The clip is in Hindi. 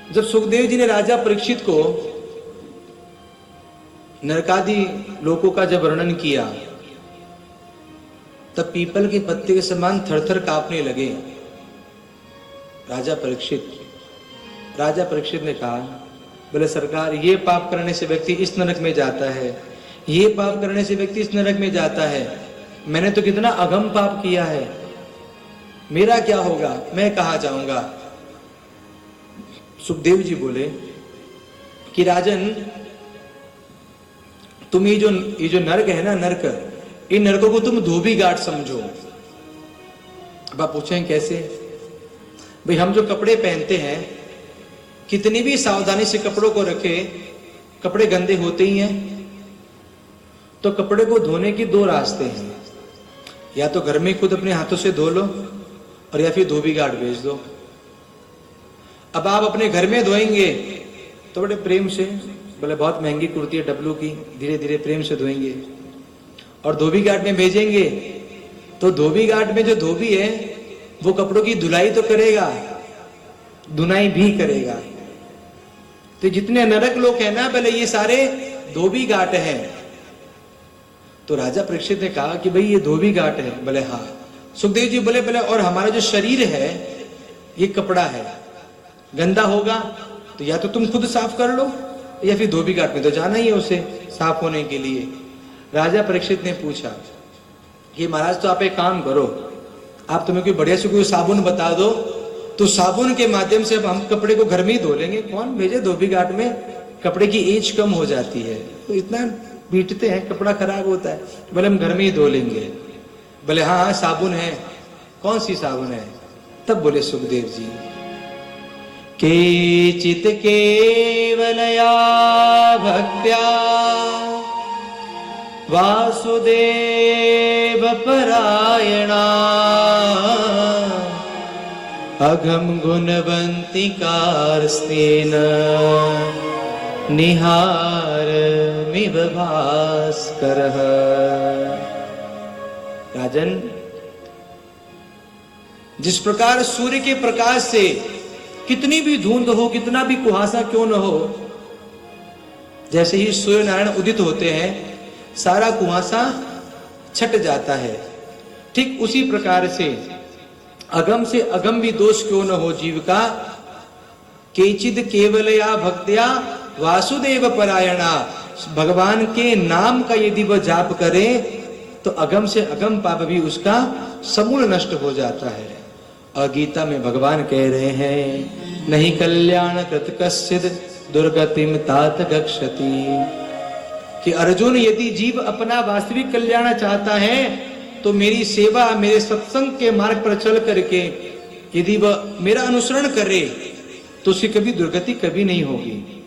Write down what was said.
जब सुखदेव जी ने राजा परीक्षित को नरकादि लोकों का जब वर्णन किया, तब पीपल के पत्ते के समान थरथर कांपने लगे राजा परीक्षित ने कहा, बोले सरकार, ये पाप करने से व्यक्ति इस नरक में जाता है, ये पाप करने से व्यक्ति इस नरक में जाता है। मैंने तो कितना अगम पाप किया है, मेरा क्या होगा, मैं कहां जाऊंगा। सुखदेव जी बोले कि राजन, तुम ये जो नरक है ना, नरक, इन नरकों को तुम धोबी घाट समझो। अब आप पूछें कैसे? भाई हम जो कपड़े पहनते हैं, कितनी भी सावधानी से कपड़ों को रखे, कपड़े गंदे होते ही हैं। तो कपड़े को धोने के दो रास्ते हैं, या तो घर में खुद अपने हाथों से धो लो, और या फिर धोबी घाट भेज दो। अब आप अपने घर में धोएंगे तो बड़े प्रेम से, बोले बहुत महंगी कुर्ती है डब्लू की, धीरे धीरे प्रेम से धोएंगे। और धोबी घाट में भेजेंगे तो धोबी घाट में जो धोबी है वो कपड़ों की धुलाई तो करेगा, धुनाई भी करेगा। तो जितने नरक लोग हैं ना, पहले ये सारे धोबी घाट हैं। तो राजा परीक्षित ने कहा कि भाई ये धोबी घाट है। बोले हाँ। सुखदेव जी बोले और हमारा जो शरीर है ये कपड़ा है, गंदा होगा तो या तो तुम खुद साफ कर लो, या फिर धोबी घाट में तो जाना ही है उसे साफ होने के लिए। राजा परीक्षित ने पूछा कि महाराज, तो आप एक काम करो, आप तुम्हें कोई बढ़िया से कोई साबुन बता दो, तो साबुन के माध्यम से अब हम कपड़े को घर में ही धो लेंगे। कौन भेजे धोबी घाट में, कपड़े की एज कम हो जाती है, तो इतना पीटते हैं, कपड़ा खराब होता है। बोले हम घर में ही धो लेंगे। बोले हाँ साबुन है। कौन सी साबुन है? तब बोले सुखदेव जी, केचित केवलया भक्त्या वासुदेव परायणा अघम गुणवंतिकारस्तेन निहारमिव भास्करः। राजन, जिस प्रकार सूर्य के प्रकाश से कितनी भी धुंध हो, कितना भी कुहासा क्यों न हो, जैसे ही सूर्य नारायण उदित होते हैं सारा कुहासा छट जाता है, ठीक उसी प्रकार से अगम से अगम भी दोष क्यों न हो जीव का, केचिद केवलया भक्त्या वासुदेव परायणा, भगवान के नाम का यदि वह जाप करे तो अगम से अगम पाप भी उसका समूल नष्ट हो जाता है। और गीता में भगवान कह रहे हैं, नहीं कल्याण कृत कश्चिद दुर्गतिम तात गच्छति, कि अर्जुन, यदि जीव अपना वास्तविक कल्याण चाहता है तो मेरी सेवा, मेरे सत्संग के मार्ग पर चल करके यदि वह मेरा अनुसरण करे तो उसे कभी दुर्गति कभी नहीं होगी।